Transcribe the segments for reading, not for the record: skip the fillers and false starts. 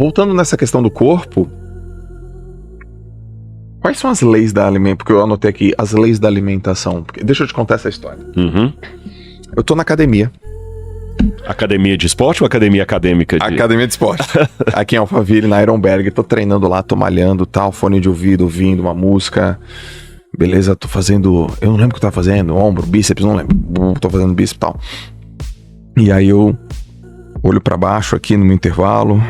voltando nessa questão do corpo, quais são as leis da alimentação? Porque eu anotei aqui as leis da alimentação. Deixa eu te contar essa história. Uhum. Eu tô na academia. Academia de esporte ou academia acadêmica? Academia de esporte. Aqui em Alphaville, na Ironberg. Tô treinando lá, tô malhando, tal, fone de ouvido, ouvindo uma música. Beleza, tô fazendo... Eu não lembro o que eu tava fazendo. Ombro, bíceps, não lembro. Tô fazendo bíceps e tal. E aí eu olho pra baixo aqui no meu intervalo.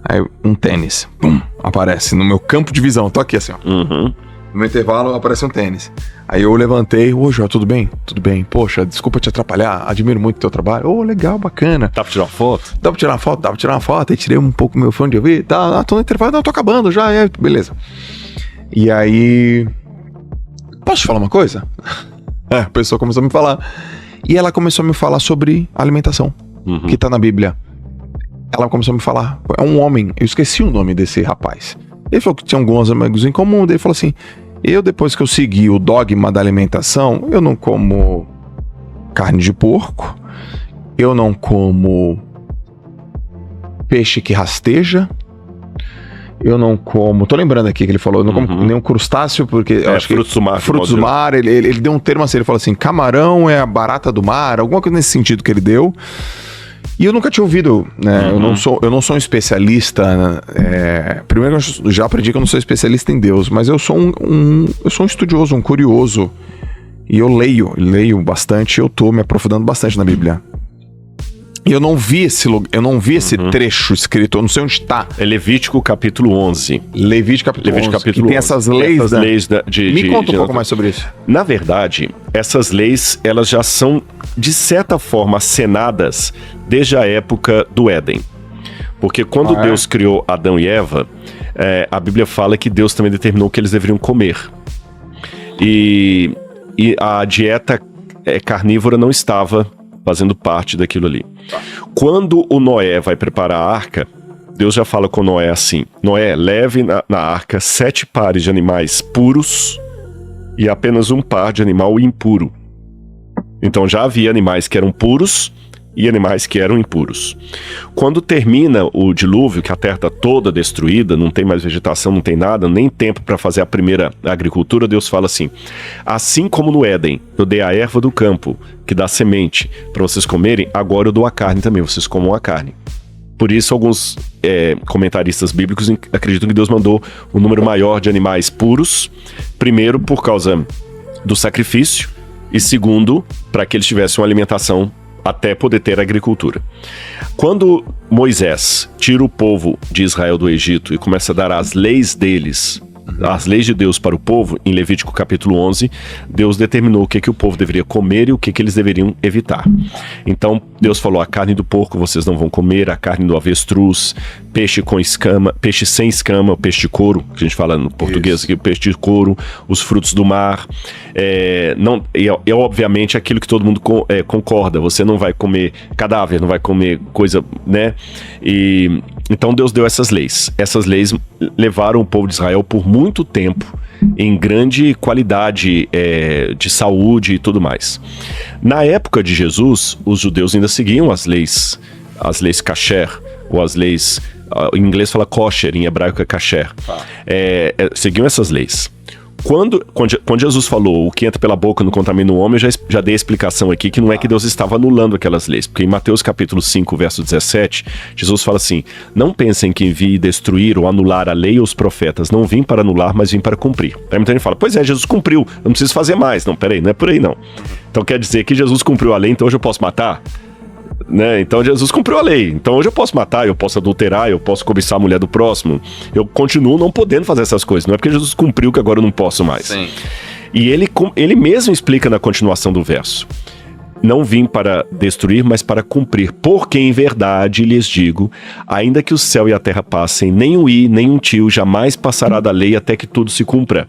Aí um tênis. Pum, aparece no meu campo de visão. Tô aqui assim, ó. Uhum. No meu intervalo aparece um tênis. Aí eu levantei. Ô, João, tudo bem? Tudo bem. Poxa, desculpa te atrapalhar. Admiro muito o teu trabalho. Ô, legal, bacana. Dá pra tirar uma foto? Dá pra tirar uma foto? Dá pra tirar uma foto. Aí tirei um pouco meu fone de ouvido. Tá, tô no intervalo. Não, tô acabando já. É, beleza. E aí... Posso te falar uma coisa? A pessoa começou a me falar. E ela começou a me falar sobre alimentação. Uhum. Que tá na Bíblia. Ela começou a me falar. É um homem. Eu esqueci o nome desse rapaz. Ele falou que tinha alguns amigos em comum. Daí ele falou assim... Eu, depois que eu segui o dogma da alimentação, eu não como carne de porco, eu não como peixe que rasteja, eu não como... Tô lembrando aqui que ele falou, eu não como nenhum crustáceo, porque... eu acho frutos que, do mar. Frutos do mar, ele deu um termo assim, ele falou assim, camarão é a barata do mar, alguma coisa nesse sentido que ele deu. E eu nunca tinha ouvido, né? Eu não sou um especialista. Primeiro, eu já aprendi que eu não sou especialista em Deus, mas eu sou eu sou um estudioso, um curioso. E eu leio bastante, eu tô me aprofundando bastante na Bíblia. E eu não vi esse trecho escrito, eu não sei onde tá. É Levítico capítulo 11. Levítico capítulo 11, que tem essas leis. Me conta um pouco mais sobre isso. Na verdade, essas leis, elas já são, de certa forma, acenadas desde a época do Éden. Porque quando Deus criou Adão e Eva, a Bíblia fala que Deus também determinou que eles deveriam comer. E a dieta carnívora não estava fazendo parte daquilo ali. Quando o Noé vai preparar a arca, Deus já fala com Noé assim: Noé, leve na arca 7 pares de animais puros e apenas um par de animal impuro. Então já havia animais que eram puros e animais que eram impuros. Quando termina o dilúvio, que a terra está toda destruída, não tem mais vegetação, não tem nada, nem tempo para fazer a primeira agricultura, Deus fala assim: assim como no Éden, eu dei a erva do campo, que dá semente, para vocês comerem, agora eu dou a carne também, vocês comam a carne. Por isso, alguns comentaristas bíblicos acreditam que Deus mandou um número maior de animais puros, primeiro por causa do sacrifício, e segundo, para que eles tivessem uma alimentação até poder ter agricultura. Quando Moisés tira o povo de Israel do Egito e começa a dar as leis deles, as leis de Deus para o povo, em Levítico capítulo 11, Deus determinou o que o povo deveria comer e o que eles deveriam evitar. Então, Deus falou: a carne do porco vocês não vão comer, a carne do avestruz, peixe com escama, peixe sem escama, o peixe de couro, que a gente fala no português aqui, o peixe de couro, os frutos do mar. Obviamente, aquilo que todo mundo concorda, você não vai comer cadáver, não vai comer coisa, né? Então Deus deu essas leis. Essas leis levaram o povo de Israel por muito tempo em grande qualidade de saúde e tudo mais. Na época de Jesus, os judeus ainda seguiam as leis kasher, ou as leis, em inglês fala kosher, em hebraico é kasher. Seguiam essas leis. Quando Jesus falou: o que entra pela boca não contamina o homem, eu já dei a explicação aqui que não é que Deus estava anulando aquelas leis, porque em Mateus capítulo 5, verso 17, Jesus fala assim: não pensem que vim destruir ou anular a lei ou os profetas, não vim para anular, mas vim para cumprir. Aí muita gente fala: pois é, Jesus cumpriu, eu não preciso fazer mais. Não, peraí, não é por aí não. Então quer dizer que Jesus cumpriu a lei, então hoje eu posso matar? Né? Então Jesus cumpriu a lei, então hoje eu posso matar, eu posso adulterar, eu posso cobiçar a mulher do próximo, eu continuo não podendo fazer essas coisas, não é porque Jesus cumpriu que agora eu não posso mais. Sim. E ele mesmo explica na continuação do verso: não vim para destruir, mas para cumprir, porque em verdade lhes digo, ainda que o céu e a terra passem, nem um i, nem um tio jamais passará da lei até que tudo se cumpra.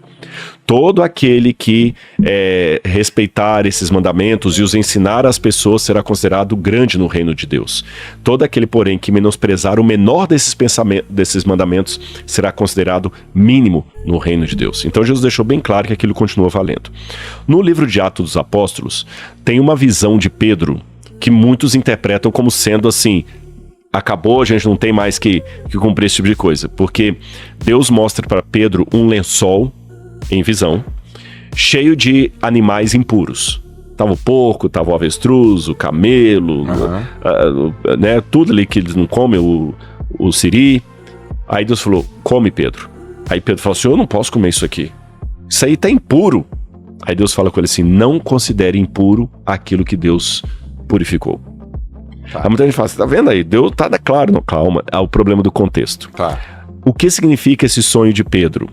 Todo aquele que respeitar esses mandamentos e os ensinar às pessoas será considerado grande no reino de Deus. Todo aquele, porém, que menosprezar o menor desses mandamentos será considerado mínimo no reino de Deus. Então Jesus deixou bem claro que aquilo continua valendo. No livro de Atos dos Apóstolos, tem uma visão de Pedro que muitos interpretam como sendo assim: acabou, a gente não tem mais que cumprir esse tipo de coisa. Porque Deus mostra para Pedro um lençol em visão, cheio de animais impuros. Tava o porco, tava o avestruz, o camelo, né, tudo ali que eles não comem, o siri. Aí Deus falou, come, Pedro. Aí Pedro falou assim, eu não posso comer isso aqui. Isso aí tá impuro. Aí Deus fala com ele assim, não considere impuro aquilo que Deus purificou. Tá. Aí muita gente fala, você tá vendo aí? Deus tá claro, não, calma, é o problema do contexto. Tá. O que significa esse sonho de Pedro?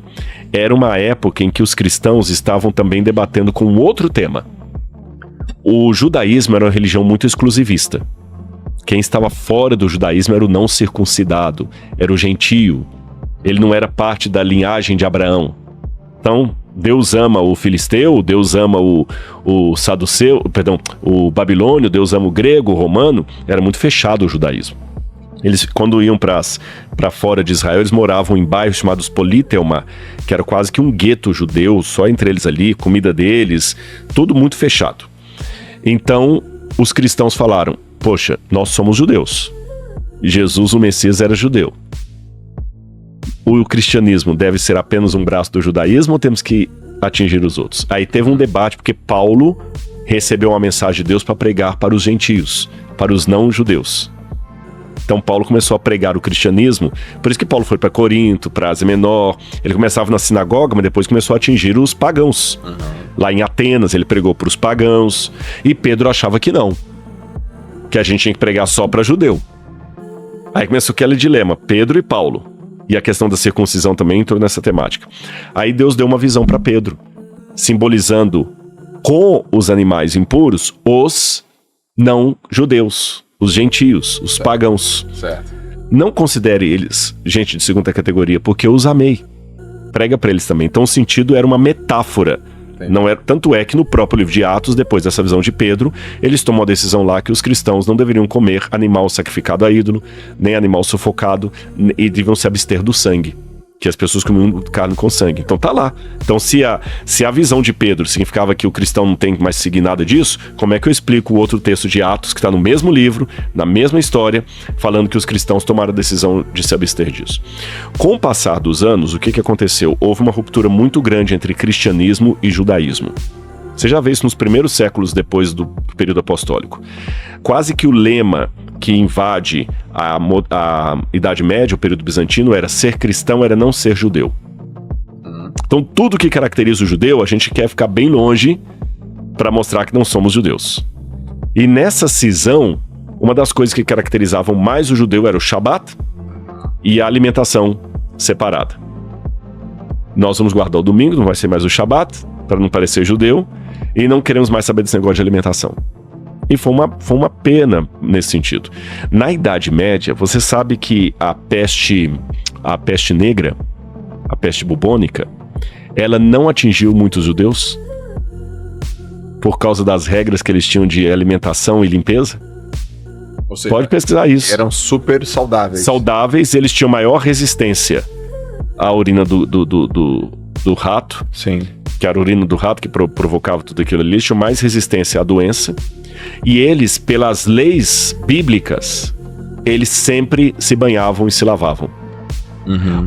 Era uma época em que os cristãos estavam também debatendo com outro tema. O judaísmo era uma religião muito exclusivista. Quem estava fora do judaísmo era o não circuncidado, era o gentio. Ele não era parte da linhagem de Abraão. Então, Deus ama o filisteu, Deus ama o saduceu, perdão, o babilônio, Deus ama o grego, o romano. Era muito fechado o judaísmo. Eles, quando iam para fora de Israel, eles moravam em bairros chamados Politeuma, que era quase que um gueto judeu, só entre eles ali, comida deles, tudo muito fechado. Então, os cristãos falaram, poxa, nós somos judeus. Jesus, o Messias, era judeu. O cristianismo deve ser apenas um braço do judaísmo ou temos que atingir os outros? Aí teve um debate, porque Paulo recebeu uma mensagem de Deus para pregar para os gentios, para os não-judeus. Então Paulo começou a pregar o cristianismo, por isso que Paulo foi para Corinto, para Ásia Menor, ele começava na sinagoga, mas depois começou a atingir os pagãos. Lá em Atenas ele pregou para os pagãos, e Pedro achava que não, que a gente tinha que pregar só para judeu. Aí começou aquele dilema, Pedro e Paulo, e a questão da circuncisão também entrou nessa temática. Aí Deus deu uma visão para Pedro, simbolizando com os animais impuros os não-judeus, os gentios, os pagãos. Certo. Não considere eles gente de segunda categoria, porque eu os amei. Prega para eles também. Então o sentido era uma metáfora. Não era, tanto é que no próprio livro de Atos, depois dessa visão de Pedro, eles tomam a decisão lá que os cristãos não deveriam comer animal sacrificado a ídolo, nem animal sufocado, e deviam se abster do sangue, que as pessoas comiam carne com sangue. Então tá lá. Então se a visão de Pedro significava que o cristão não tem mais que seguir nada disso, como é que eu explico o outro texto de Atos, que está no mesmo livro, na mesma história, falando que os cristãos tomaram a decisão de se abster disso? Com o passar dos anos, o que aconteceu? Houve uma ruptura muito grande entre cristianismo e judaísmo. Você já vê isso nos primeiros séculos depois do período apostólico. Quase que o lema que invade a Idade Média, o período bizantino, era ser cristão, era não ser judeu. Então tudo que caracteriza o judeu, a gente quer ficar bem longe para mostrar que não somos judeus. E nessa cisão, uma das coisas que caracterizavam mais o judeu era o Shabat e a alimentação separada. Nós vamos guardar o domingo, não vai ser mais o Shabat, para não parecer judeu, e não queremos mais saber desse negócio de alimentação. E foi uma pena nesse sentido. Na Idade Média, você sabe que a peste negra, a peste bubônica, ela não atingiu muitos judeus por causa das regras que eles tinham de alimentação e limpeza? Ou seja, pode pesquisar isso. Eram super saudáveis. Saudáveis, eles tinham maior resistência à urina do rato. Sim. Que era a urina do rato que provocava tudo aquilo ali. Eles tinham mais resistência à doença. E eles, pelas leis bíblicas, eles sempre se banhavam e se lavavam.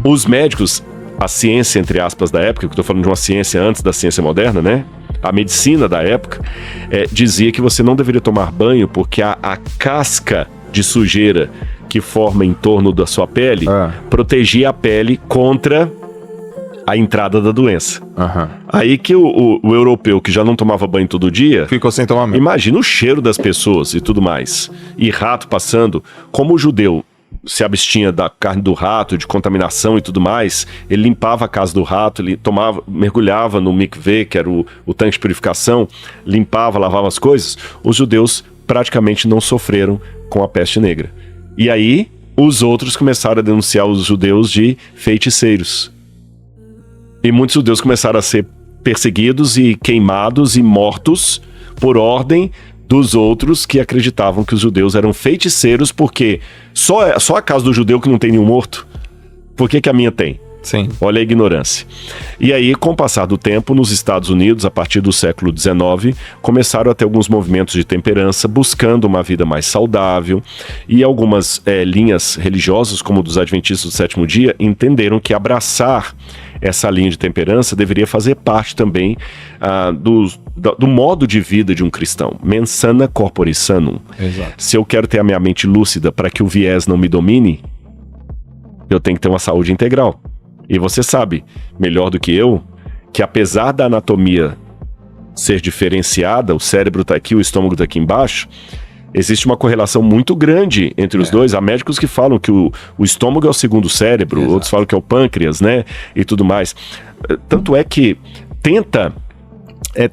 Os médicos, a ciência, entre aspas, da época, que eu estou falando de uma ciência antes da ciência moderna, né? A medicina da época dizia que você não deveria tomar banho porque a casca de sujeira que forma em torno da sua pele protegia a pele contra a entrada da doença. Aí que o europeu, que já não tomava banho todo dia, ficou sem tomar banho. Imagina o cheiro das pessoas e tudo mais. E rato passando. Como o judeu se abstinha da carne do rato, de contaminação e tudo mais, ele limpava a casa do rato, ele mergulhava no mikveh, que era o tanque de purificação, limpava, lavava as coisas. Os judeus praticamente não sofreram com a peste negra. E aí, os outros começaram a denunciar os judeus de feiticeiros. E muitos judeus começaram a ser perseguidos e queimados e mortos por ordem dos outros que acreditavam que os judeus eram feiticeiros, porque só a casa do judeu que não tem nenhum morto. Por que a minha tem? Sim. Olha a ignorância. E aí, com o passar do tempo, nos Estados Unidos, a partir do século XIX, começaram a ter alguns movimentos de temperança, buscando uma vida mais saudável, e algumas linhas religiosas, como dos Adventistas do Sétimo Dia, entenderam que abraçar essa linha de temperança deveria fazer parte também do modo de vida de um cristão. Mens sana corpore sanum. Exato. Se eu quero ter a minha mente lúcida para que o viés não me domine, eu tenho que ter uma saúde integral. E você sabe, melhor do que eu, que apesar da anatomia ser diferenciada, o cérebro está aqui, o estômago está aqui embaixo, existe uma correlação muito grande entre os dois. Há médicos que falam que o estômago é o segundo cérebro, Exato. Outros falam que é o pâncreas, né? E tudo mais. Tanto é que tenta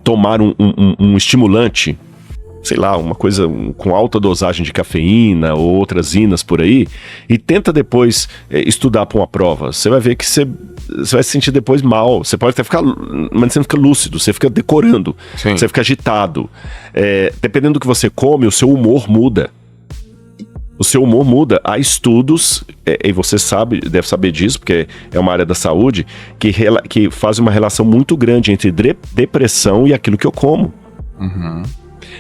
tomar um estimulante, sei lá, uma coisa com alta dosagem de cafeína ou outras inas por aí, e tenta depois estudar para uma prova. Você vai ver que você vai se sentir depois mal. Você pode até ficar, mas você não fica lúcido, você fica decorando, Sim. Você fica agitado. Dependendo do que você come, o seu humor muda. O seu humor muda. Há estudos, e você deve saber disso, porque é uma área da saúde, que faz uma relação muito grande entre depressão e aquilo que eu como. Uhum.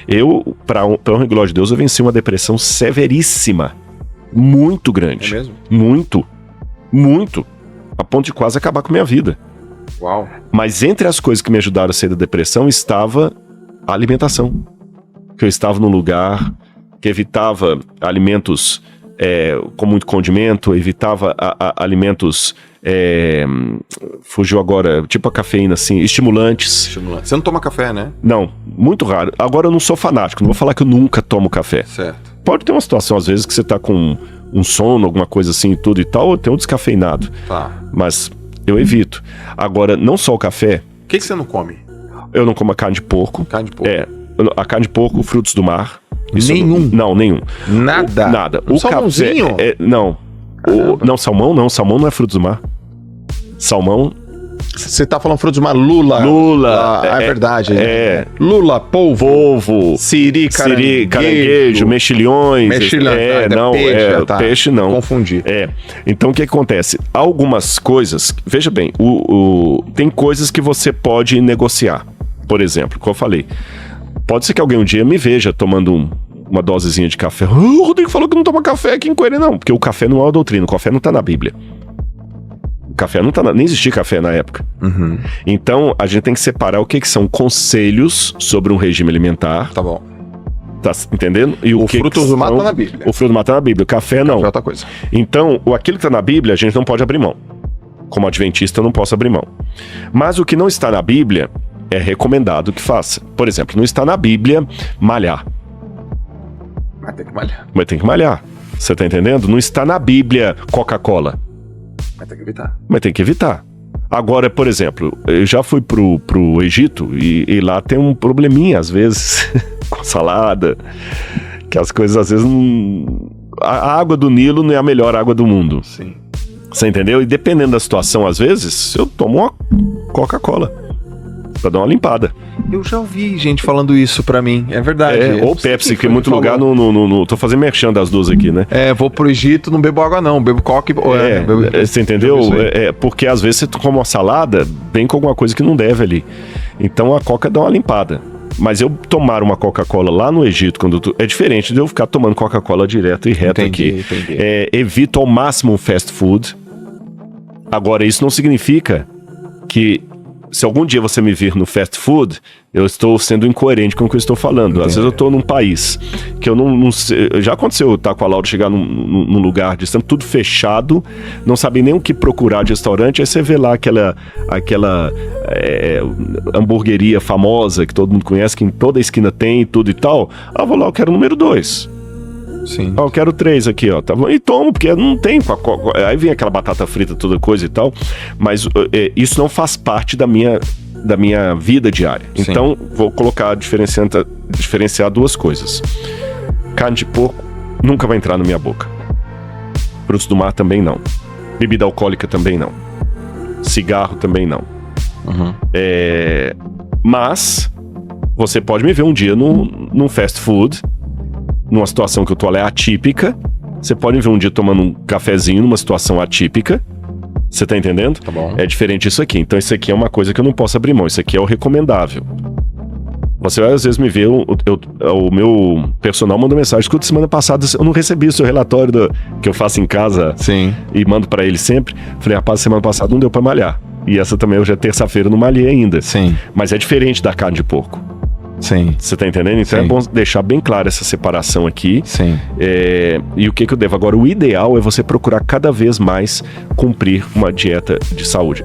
Eu, para honra e glória de Deus, eu venci uma depressão severíssima. Muito grande. É mesmo? Muito. Muito. A ponto de quase acabar com a minha vida. Uau. Mas entre as coisas que me ajudaram a sair da depressão estava a alimentação. Que eu estava num lugar que evitava alimentos com muito condimento, evitava alimentos... fugiu agora, tipo a cafeína, assim, estimulantes. Você não toma café, né? Não, muito raro. Agora eu não sou fanático, não vou falar que eu nunca tomo café. Certo. Pode ter uma situação, às vezes, que você tá com um sono, alguma coisa assim e tudo e tal, ou tem um descafeinado. Tá. Mas eu evito. Agora, não só o café, O que você não come? eu não como a carne de porco. Carne de porco. A carne de porco, frutos do mar. Nenhum? Não, nenhum. Nada? Nada. Um salmãozinho? Café, não. Não, salmão não. Salmão não é frutos do mar. Salmão... Você tá falando frutos do mar, lula. É verdade. Lula, polvo. Siri, caranguejo, mexilhões. Peixe não. Confundi. Então o que acontece? Algumas coisas, veja bem, tem coisas que você pode negociar. Por exemplo, como eu falei, pode ser que alguém um dia me veja tomando uma dosezinha de café. O Rodrigo falou que não toma café aqui em Coelho, não. Porque o café não é uma doutrina, o café não tá na Bíblia. O café não tá nem existia café na época. Uhum. Então, a gente tem que separar o que são conselhos sobre um regime alimentar. Tá bom. Tá entendendo? E o frutos do mar tá na Bíblia. O fruto do mar tá na Bíblia. O café não. É outra coisa. Então, aquilo que tá na Bíblia, a gente não pode abrir mão. Como adventista, eu não posso abrir mão. Mas o que não está na Bíblia, é recomendado que faça. Por exemplo, não está na Bíblia malhar. Mas tem que malhar. Mas tem que malhar. Você tá entendendo? Não está na Bíblia Coca-Cola. Mas tem que evitar. Mas tem que evitar. Agora, por exemplo, eu já fui pro Egito e lá tem um probleminha, às vezes, com salada, que as coisas, às vezes, não... A água do Nilo não é a melhor água do mundo. Sim. Você entendeu? E dependendo da situação, às vezes, eu tomo uma Coca-Cola pra dar uma limpada. Eu já ouvi gente falando isso pra mim, é verdade. Ou Pepsi, que em muito lugar tô fazendo merchan das duas aqui, né? Vou pro Egito, não bebo água não, bebo Coca e... Você entendeu? Porque às vezes você come uma salada, vem com alguma coisa que não deve ali. Então a Coca dá uma limpada. Mas eu tomar uma Coca-Cola lá no Egito, é diferente de eu ficar tomando Coca-Cola direto e reto aqui. Entendi. Evito ao máximo fast food. Agora, isso não significa que se algum dia você me vir no fast food, eu estou sendo incoerente com o que eu estou falando. Às vezes eu estou num país que eu não sei. Já aconteceu eu estar com a Laura, chegar num lugar distante, tudo fechado, não sabe nem o que procurar de restaurante, aí você vê lá aquela hamburgueria famosa que todo mundo conhece, que em toda esquina tem e tudo e tal. Vou lá, eu quero o número 2. Sim. Eu quero 3 aqui, ó. Tá bom? E tomo, porque não tem. Aí vem aquela batata frita, toda coisa e tal. Mas isso não faz parte da minha vida diária. Sim. Então, vou colocar, diferenciar duas coisas. Carne de porco nunca vai entrar na minha boca. Frutos do mar também não. Bebida alcoólica também não. Cigarro também não. Uhum. Mas você pode me ver um dia num fast food, numa situação que eu tô lá atípica. Você pode me ver um dia tomando um cafezinho numa situação atípica. Você tá entendendo? Tá bom. É diferente isso aqui. Então isso aqui é uma coisa que eu não posso abrir mão. Isso aqui é o recomendável. Você vai às vezes me ver, o meu personal mandou mensagem: escuta, semana passada eu não recebi o seu relatório que eu faço em casa. Sim. E mando pra ele sempre. Falei, rapaz, semana passada não deu pra malhar. E essa também, hoje é terça-feira, não malhei ainda. Sim. Mas é diferente da carne de porco. Sim. Você tá entendendo? Então Sim. é bom deixar bem clara essa separação aqui. Sim. E o que eu devo? Agora, o ideal é você procurar cada vez mais cumprir uma dieta de saúde.